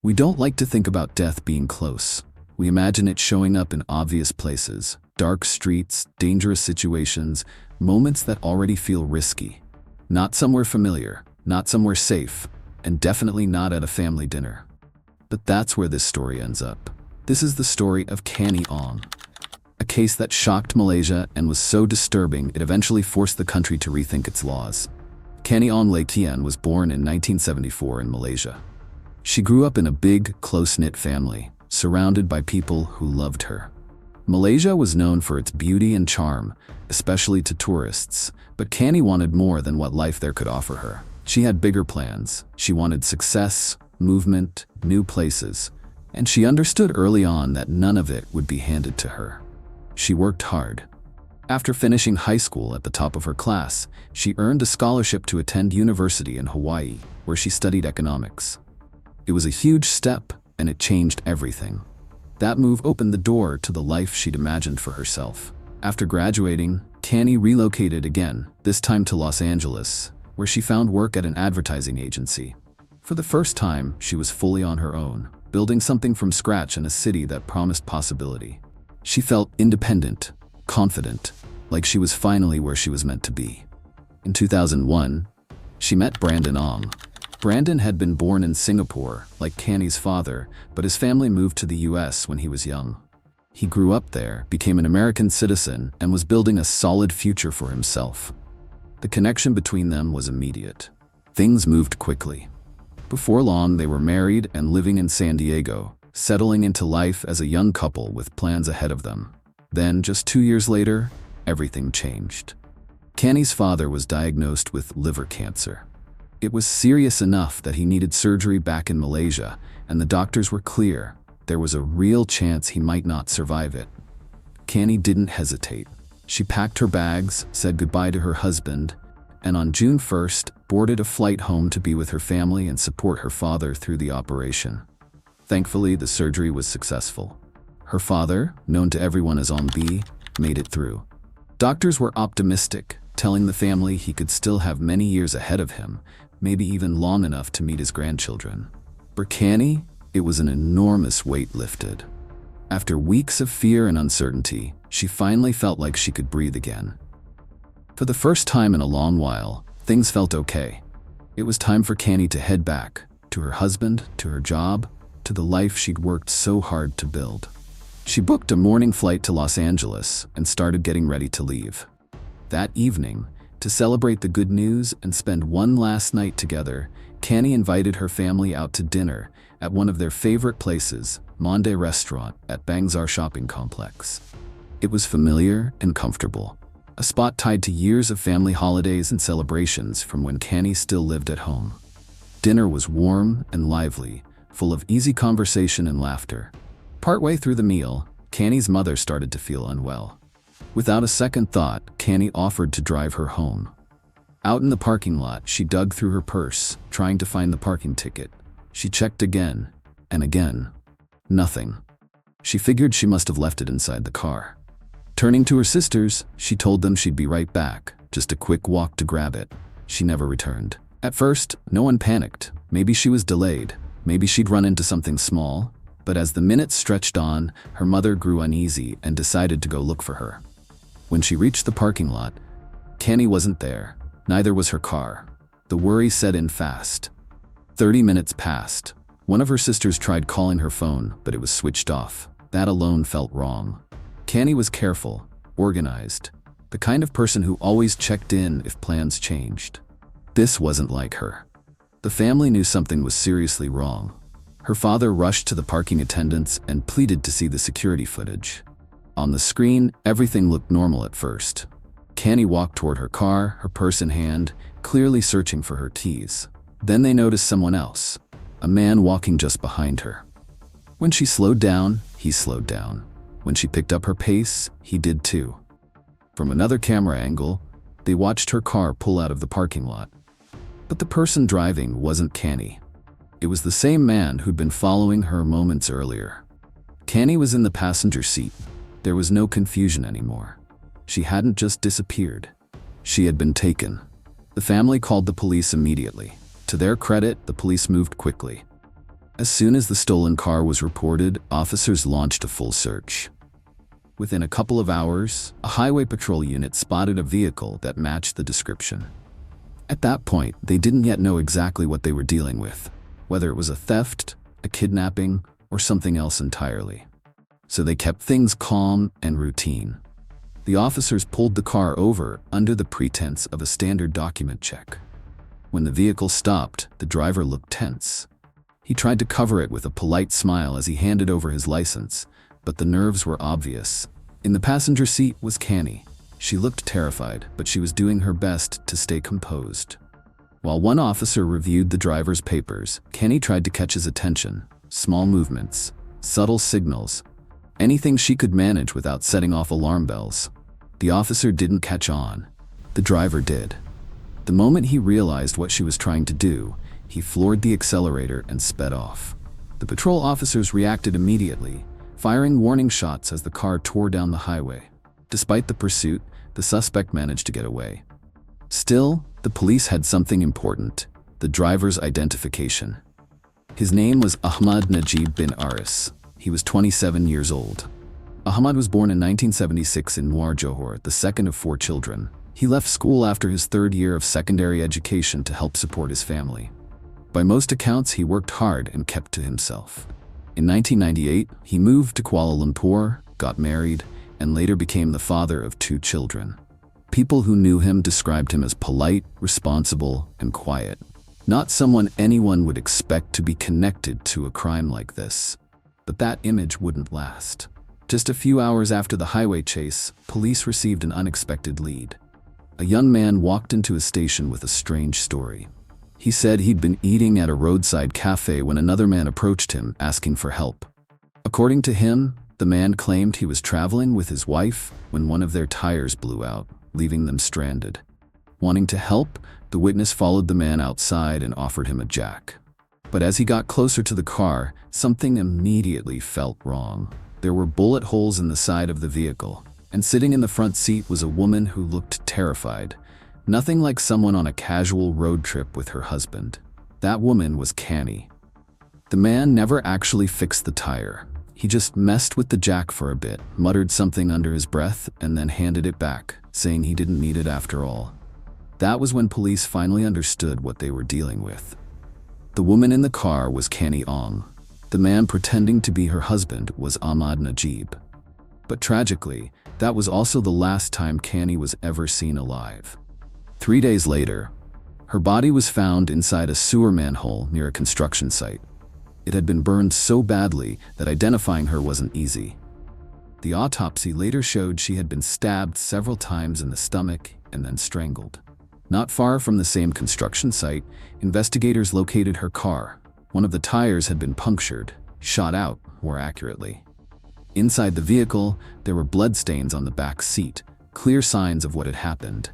We don't like to think about death being close. We imagine it showing up in obvious places, dark streets, dangerous situations, moments that already feel risky. Not somewhere familiar, not somewhere safe, and definitely not at a family dinner. But that's where this story ends up. This is the story of Canny Ong, a case that shocked Malaysia and was so disturbing it eventually forced the country to rethink its laws. Canny Ong Lay Tian was born in 1974 in Malaysia. She grew up in a big, close-knit family, surrounded by people who loved her. Malaysia was known for its beauty and charm, especially to tourists, but Canny wanted more than what life there could offer her. She had bigger plans. She wanted success, movement, new places, and she understood early on that none of it would be handed to her. She worked hard. After finishing high school at the top of her class, she earned a scholarship to attend university in Hawaii, where she studied economics. It was a huge step, and it changed everything. That move opened the door to the life she'd imagined for herself. After graduating, Canny relocated again, this time to Los Angeles, where she found work at an advertising agency. For the first time, she was fully on her own, building something from scratch in a city that promised possibility. She felt independent, confident, like she was finally where she was meant to be. In 2001, she met Brandon Ong. Brandon had been born in Singapore, like Canny's father, but his family moved to the US when he was young. He grew up there, became an American citizen, and was building a solid future for himself. The connection between them was immediate. Things moved quickly. Before long, they were married and living in San Diego, settling into life as a young couple with plans ahead of them. Then, just 2 years later, everything changed. Canny's father was diagnosed with liver cancer. It was serious enough that he needed surgery back in Malaysia, and the doctors were clear there was a real chance he might not survive it. Canny didn't hesitate. She packed her bags, said goodbye to her husband, and on June 1st, boarded a flight home to be with her family and support her father through the operation. Thankfully, the surgery was successful. Her father, known to everyone as Ong B, made it through. Doctors were optimistic, telling the family he could still have many years ahead of him, maybe even long enough to meet his grandchildren. For Canny, it was an enormous weight lifted. After weeks of fear and uncertainty, she finally felt like she could breathe again. For the first time in a long while, things felt okay. It was time for Canny to head back, to her husband, to her job, to the life she'd worked so hard to build. She booked a morning flight to Los Angeles and started getting ready to leave. That evening, to celebrate the good news and spend one last night together, Canny invited her family out to dinner at one of their favorite places, Monde Restaurant at Bangsar Shopping Complex. It was familiar and comfortable, a spot tied to years of family holidays and celebrations from when Canny still lived at home. Dinner was warm and lively, full of easy conversation and laughter. Partway through the meal, Canny's mother started to feel unwell. Without a second thought, Canny offered to drive her home. Out in the parking lot, she dug through her purse, trying to find the parking ticket. She checked again and again. Nothing. She figured she must have left it inside the car. Turning to her sisters, she told them she'd be right back, just a quick walk to grab it. She never returned. At first, no one panicked. Maybe she was delayed. Maybe she'd run into something small. But as the minutes stretched on, her mother grew uneasy and decided to go look for her. When she reached the parking lot, Canny wasn't there. Neither was her car. The worry set in fast. 30 minutes passed. One of her sisters tried calling her phone, but it was switched off. That alone felt wrong. Canny was careful, organized, the kind of person who always checked in if plans changed. This wasn't like her. The family knew something was seriously wrong. Her father rushed to the parking attendants and pleaded to see the security footage. On the screen, everything looked normal at first. Canny walked toward her car, her purse in hand, clearly searching for her keys. Then they noticed someone else, a man walking just behind her. When she slowed down, he slowed down. When she picked up her pace, he did too. From another camera angle, they watched her car pull out of the parking lot. But the person driving wasn't Canny. It was the same man who'd been following her moments earlier. Canny was in the passenger seat. There was no confusion anymore. She hadn't just disappeared. She had been taken. The family called the police immediately. To their credit, the police moved quickly. As soon as the stolen car was reported, officers launched a full search. Within a couple of hours, a highway patrol unit spotted a vehicle that matched the description. At that point, they didn't yet know exactly what they were dealing with, whether it was a theft, a kidnapping, or something else entirely. So they kept things calm and routine. The officers pulled the car over under the pretense of a standard document check. When the vehicle stopped, the driver looked tense. He tried to cover it with a polite smile as he handed over his license, but the nerves were obvious. In the passenger seat was Canny. She looked terrified, but she was doing her best to stay composed. While one officer reviewed the driver's papers, Canny tried to catch his attention. Small movements, subtle signals, anything she could manage without setting off alarm bells. The officer didn't catch on. The driver did. The moment he realized what she was trying to do, he floored the accelerator and sped off. The patrol officers reacted immediately, firing warning shots as the car tore down the highway. Despite the pursuit, the suspect managed to get away. Still, the police had something important: the driver's identification. His name was Ahmad Najib bin Aris. He was 27 years old. Ahmad was born in 1976 in Muar Johor, the second of 4 children. He left school after his 3rd year of secondary education to help support his family. By most accounts, he worked hard and kept to himself. In 1998, he moved to Kuala Lumpur, got married, and later became the father of 2 children. People who knew him described him as polite, responsible, and quiet. Not someone anyone would expect to be connected to a crime like this. But that image wouldn't last. Just a few hours after the highway chase, police received an unexpected lead. A young man walked into a station with a strange story. He said he'd been eating at a roadside cafe when another man approached him, asking for help. According to him, the man claimed he was traveling with his wife when one of their tires blew out, leaving them stranded. Wanting to help, the witness followed the man outside and offered him a jack. But as he got closer to the car, something immediately felt wrong. There were bullet holes in the side of the vehicle, and sitting in the front seat was a woman who looked terrified. Nothing like someone on a casual road trip with her husband. That woman was Canny. The man never actually fixed the tire. He just messed with the jack for a bit, muttered something under his breath, and then handed it back, saying he didn't need it after all. That was when police finally understood what they were dealing with. The woman in the car was Canny Ong. The man pretending to be her husband was Ahmad Najib. But tragically, that was also the last time Canny was ever seen alive. 3 days later, her body was found inside a sewer manhole near a construction site. It had been burned so badly that identifying her wasn't easy. The autopsy later showed she had been stabbed several times in the stomach and then strangled. Not far from the same construction site, investigators located her car. One of the tires had been punctured, shot out more accurately. Inside the vehicle, there were bloodstains on the back seat, clear signs of what had happened.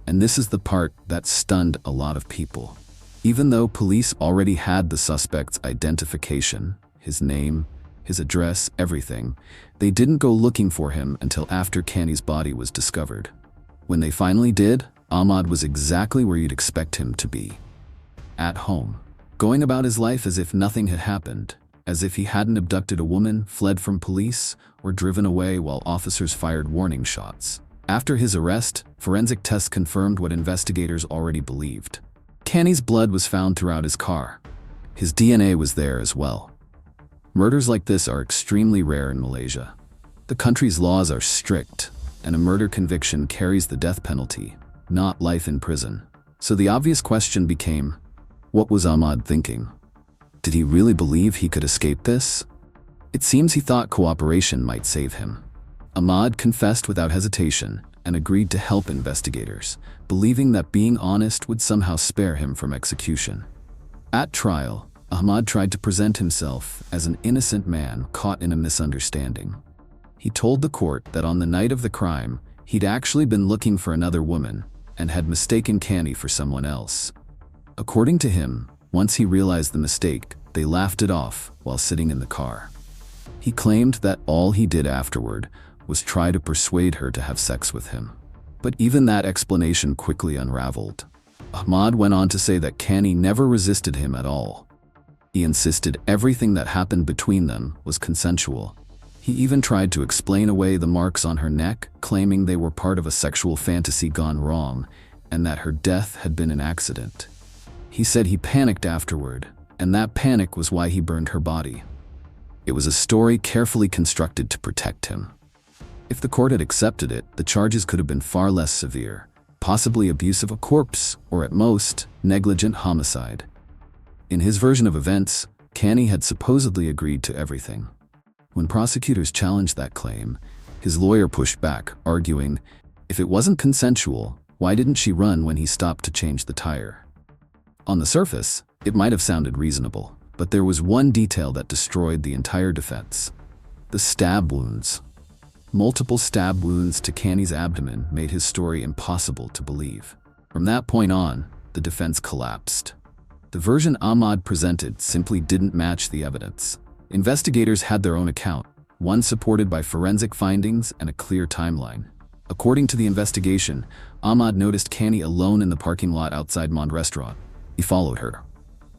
And this is the part that stunned a lot of people. Even though police already had the suspect's identification, his name, his address, everything, they didn't go looking for him until after Canny's body was discovered. When they finally did, Ahmad was exactly where you'd expect him to be. At home, going about his life as if nothing had happened, as if he hadn't abducted a woman, fled from police, or driven away while officers fired warning shots. After his arrest, forensic tests confirmed what investigators already believed. Canny's blood was found throughout his car. His DNA was there as well. Murders like this are extremely rare in Malaysia. The country's laws are strict, and a murder conviction carries the death penalty, not life in prison. So the obvious question became, what was Ahmad thinking? Did he really believe he could escape this? It seems he thought cooperation might save him. Ahmad confessed without hesitation and agreed to help investigators, believing that being honest would somehow spare him from execution. At trial, Ahmad tried to present himself as an innocent man caught in a misunderstanding. He told the court that on the night of the crime, he'd actually been looking for another woman and had mistaken Canny for someone else. According to him, once he realized the mistake, they laughed it off while sitting in the car. He claimed that all he did afterward was try to persuade her to have sex with him. But even that explanation quickly unraveled. Ahmad went on to say that Canny never resisted him at all. He insisted everything that happened between them was consensual. He even tried to explain away the marks on her neck, claiming they were part of a sexual fantasy gone wrong, and that her death had been an accident. He said he panicked afterward, and that panic was why he burned her body. It was a story carefully constructed to protect him. If the court had accepted it, the charges could have been far less severe, possibly abuse of a corpse, or at most, negligent homicide. In his version of events, Canny had supposedly agreed to everything. When prosecutors challenged that claim, his lawyer pushed back, arguing, if it wasn't consensual, why didn't she run when he stopped to change the tire? On the surface, it might have sounded reasonable, but there was one detail that destroyed the entire defense: the stab wounds. Multiple stab wounds to Canny's abdomen made his story impossible to believe. From that point on, the defense collapsed. The version Ahmad presented simply didn't match the evidence. Investigators had their own account, one supported by forensic findings and a clear timeline. According to the investigation, Ahmad noticed Canny alone in the parking lot outside Mond restaurant. He followed her.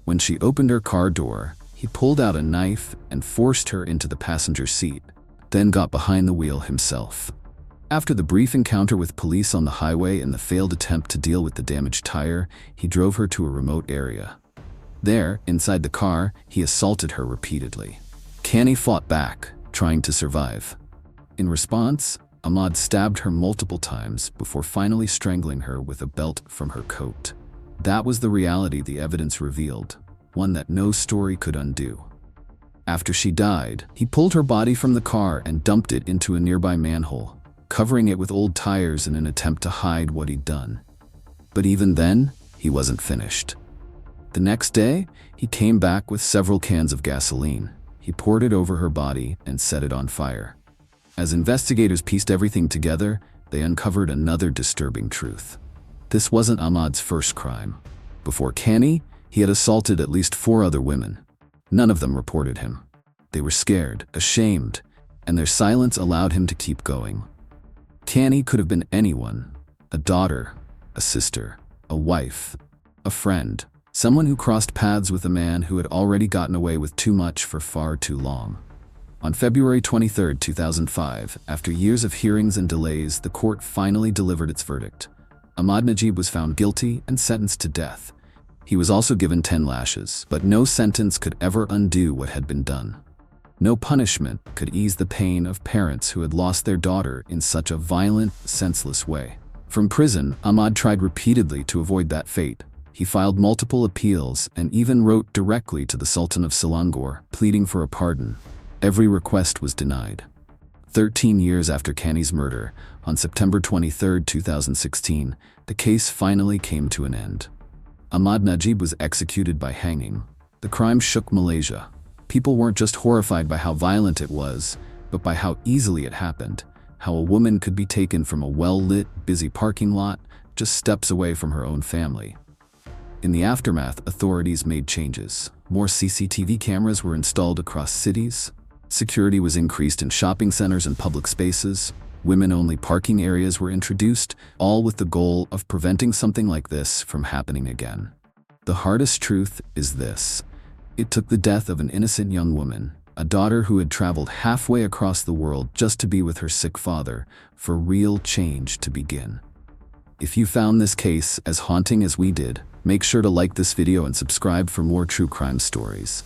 When she opened her car door, he pulled out a knife and forced her into the passenger seat, then got behind the wheel himself. After the brief encounter with police on the highway and the failed attempt to deal with the damaged tire, he drove her to a remote area. There, inside the car, he assaulted her repeatedly. Canny fought back, trying to survive. In response, Ahmad stabbed her multiple times before finally strangling her with a belt from her coat. That was the reality the evidence revealed, one that no story could undo. After she died, he pulled her body from the car and dumped it into a nearby manhole, covering it with old tires in an attempt to hide what he'd done. But even then, he wasn't finished. The next day, he came back with several cans of gasoline. He poured it over her body and set it on fire. As investigators pieced everything together, they uncovered another disturbing truth. This wasn't Ahmad's first crime. Before Canny, he had assaulted at least 4 other women. None of them reported him. They were scared, ashamed, and their silence allowed him to keep going. Canny could have been anyone: a daughter, a sister, a wife, a friend, someone who crossed paths with a man who had already gotten away with too much for far too long. On February 23, 2005, after years of hearings and delays, the court finally delivered its verdict. Ahmad Najib was found guilty and sentenced to death. He was also given 10 lashes, but no sentence could ever undo what had been done. No punishment could ease the pain of parents who had lost their daughter in such a violent, senseless way. From prison, Ahmad tried repeatedly to avoid that fate. He filed multiple appeals and even wrote directly to the Sultan of Selangor, pleading for a pardon. Every request was denied. 13 years after Canny's murder, on September 23, 2016, the case finally came to an end. Ahmad Najib was executed by hanging. The crime shook Malaysia. People weren't just horrified by how violent it was, but by how easily it happened, how a woman could be taken from a well-lit, busy parking lot just steps away from her own family. In the aftermath, authorities made changes. More CCTV cameras were installed across cities. Security was increased in shopping centers and public spaces. Women-only parking areas were introduced, all with the goal of preventing something like this from happening again. The hardest truth is this: it took the death of an innocent young woman, a daughter who had traveled halfway across the world just to be with her sick father, for real change to begin. If you found this case as haunting as we did, make sure to like this video and subscribe for more true crime stories.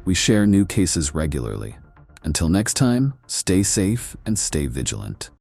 We share new cases regularly. Until next time, stay safe and stay vigilant.